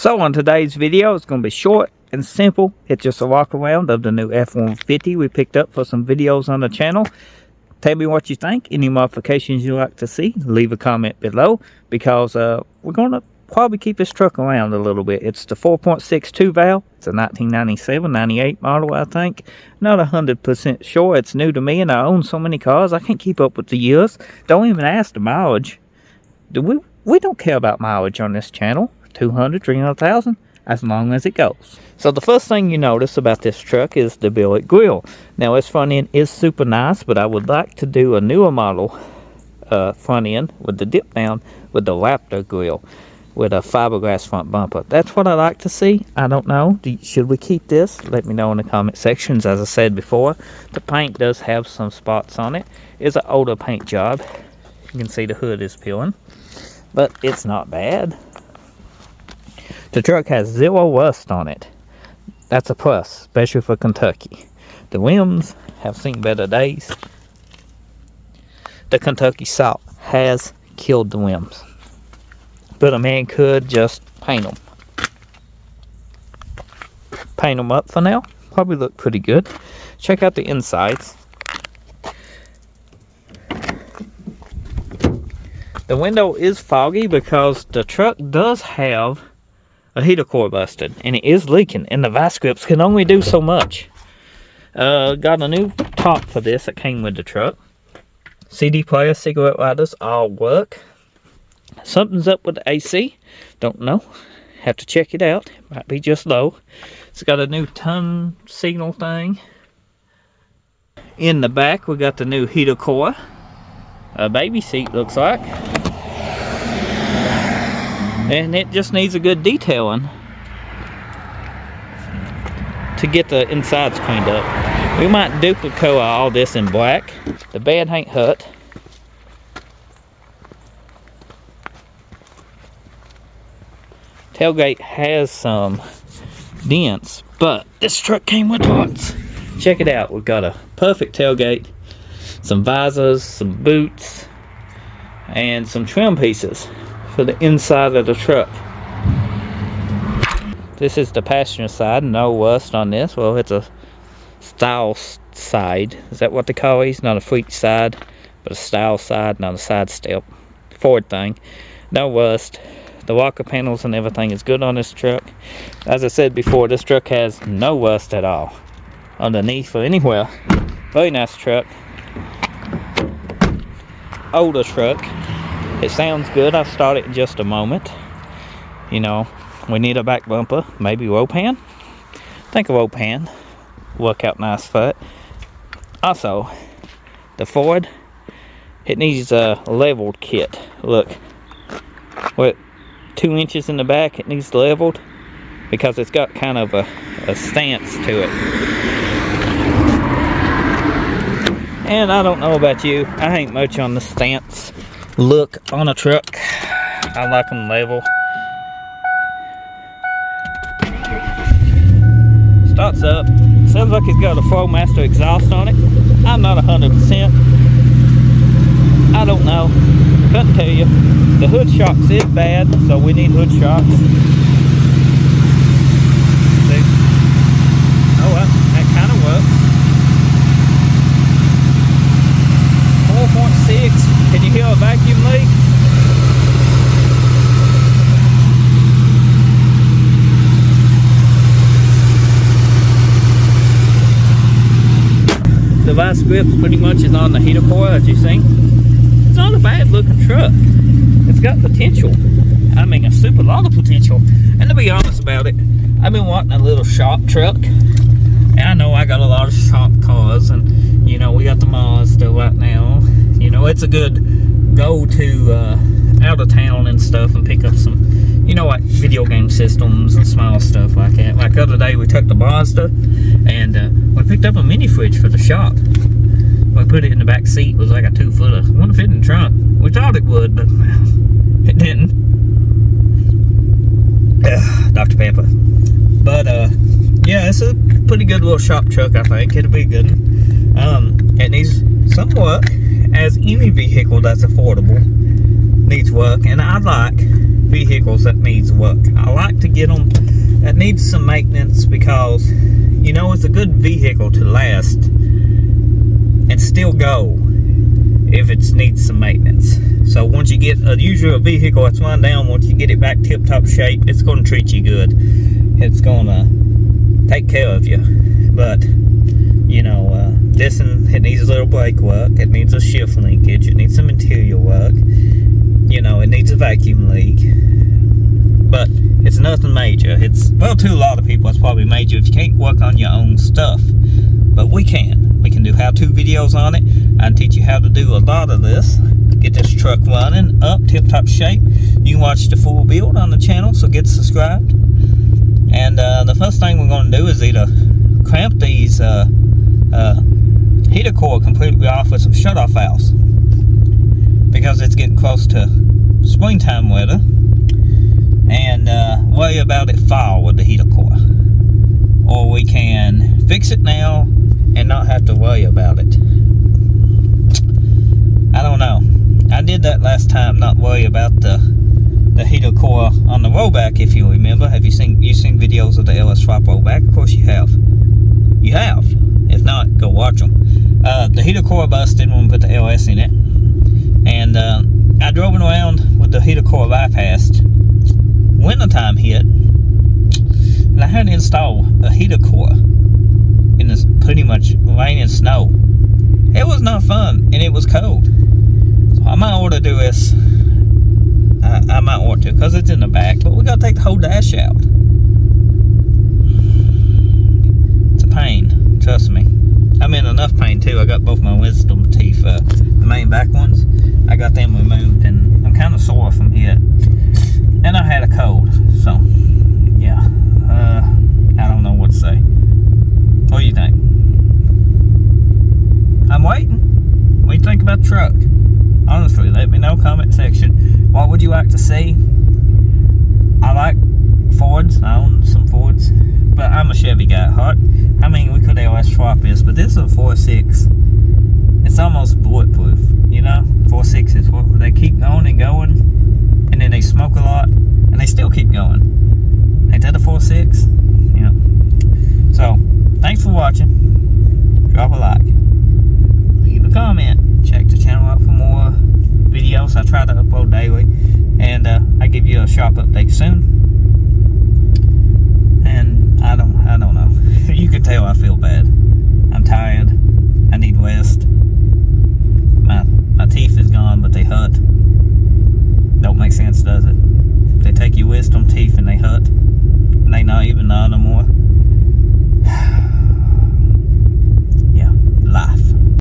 So on today's video, it's going to be short and simple. It's just a walk around of the new F150 we picked up for some videos on the channel. Tell me what you think. Any modifications you'd like to see, leave a comment below, because we're going to probably keep this truck around a little bit. It's the 4.62 valve. It's a 1997-98 model, I think. Not 100% sure. It's new to me, and I own so many cars, I can't keep up with the years. Don't even ask the mileage. We don't care about mileage on this channel. 200, 300,000, as long as it goes. So the first thing you notice about this truck is the billet grille. Now its front end is super nice, but I would like to do a newer model front end with the dip down with the Raptor grille with a fiberglass front bumper. That's what I like to see. I don't know. Should we keep this? Let me know in the comment sections. As I said before, the paint does have some spots on it. It's an older paint job. You can see the hood is peeling, but it's not bad. The truck has 0 rust on it. That's a plus, especially for Kentucky. The rims have seen better days. The Kentucky salt has killed the rims, but a man could just paint them. Paint them up for now. Probably look pretty good. Check out the insides. The window is foggy because the truck does have a heater core busted, and it is leaking, and the vice grips can only do so much. Got a new top for this that came with the truck. CD player, cigarette lighters, all work. Something's up with the AC. Don't know. Have to check it out. Might be just low. It's got a new turn signal thing. In the back, we got the new heater core. A baby seat, looks like. And it just needs a good detailing to get the insides cleaned up. We might duplicate all this in black. The bed ain't hurt. Tailgate has some dents, but this truck came with lots. Check it out. We've got a perfect tailgate, some visors, some boots, and some trim pieces for the inside of the truck. This is the passenger side. No rust on this. Well, it's a style side. Is that what they call these? Not a freak side, but a style side, not a side step. Ford thing. No rust. The walker panels and everything is good on this truck. As I said before, this truck has no rust at all underneath or anywhere. Very nice truck. Older truck. It sounds good. I'll start it in just a moment. You know, we need a back bumper, maybe roll pan. Think a roll pan work out nice for it. Also, the Ford, it needs a leveled kit. Look, with 2 inches in the back, it needs leveled because it's got kind of a stance to it. And I don't know about you, I ain't much on the stance look on a truck. I like them level. Starts up. Sounds like it's got a Flowmaster exhaust on it. I'm not 100%. I don't know. Couldn't tell you. The hood shocks is bad, so we need hood shocks. See? Oh well, that kind of works. 4.6. Can you hear a vacuum leak? The vice grip pretty much is on the heater core, as you see. It's not a bad looking truck. It's got potential. I mean, a super lot of potential. And to be honest about it, I've been wanting a little shop truck. And I know I got a lot of shop cars, and you know, we got the Mazda right now. You know, it's a good go to out of town and stuff and pick up some, you know, like video game systems and small stuff like that. Like the other day we took the Mazda and we picked up a mini fridge for the shop. We put it in the back seat. It was like a 2-footer. Wouldn't fit in the trunk. We thought it would, but it didn't. Dr. Pepper. But yeah, it's a pretty good little shop truck, I think. It'll be good. It needs some work, as any vehicle that's affordable needs work, and I like vehicles that needs work. I like to get them that needs some maintenance because, you know, it's a good vehicle to last and still go if it needs some maintenance. So once you get usually a vehicle that's run down, once you get it back tip-top shape, it's going to treat you good. It's going to take care of you. But, you know, this one, it needs a little brake work. It needs a shift linkage. It needs some interior work. You know, it needs a vacuum leak. But it's nothing major. It's, well, to a lot of people, it's probably major if you can't work on your own stuff. But we can. We can do how-to videos on it. I can teach you how to do a lot of this. Get this truck running up, tip-top shape. You can watch the full build on the channel, so get subscribed. And the first thing we're going to do is either clamp these heater core completely off with some shut-off valves, because it's getting close to springtime weather, and worry about it fall with the heater core. Or we can fix it now and not have to worry about it. I don't know. I did that last time, not worry about the heater core on the rollback, if you remember. Have you seen videos of the LS swap rollback? Of course you have. You have. If not, go watch them. The heater core busted when we put the LS in it. And I drove it around with the heater core bypassed. Wintertime hit, and I had to install a heater core in this pretty much rain and snow. It was not fun, and it was cold. So I might ought to do this. I might want to, because it's in the back, but we got to take the whole dash out. It's a pain, trust me. I'm in enough pain too. I got both my wisdom teeth, the main back ones, I got them removed, and I'm kind of sore from it. And I had a cold, so yeah. I don't know what to say. What do you think? I'm waiting. What do you think about the truck? Honestly, let me know, comment section. What would you like to see? I like Fords. I own some Fords, but I'm a Chevy guy at heart. I mean, we could LS swap this, but this is a 4.6. It's almost bulletproof, you know? 4.6 is what they keep going and going, and then they smoke a lot, and they still keep going. Ain't that a 4.6? Yeah. So, thanks for watching. Drop a like. Leave a comment. Check the channel out for more videos. I try to upload daily, and I give you a shop update soon. And I don't know. You can tell I feel bad. I'm tired. I need rest. My teeth is gone, but they hurt. Don't make sense, does it? They take your wisdom teeth and they hurt. And they not even know no more.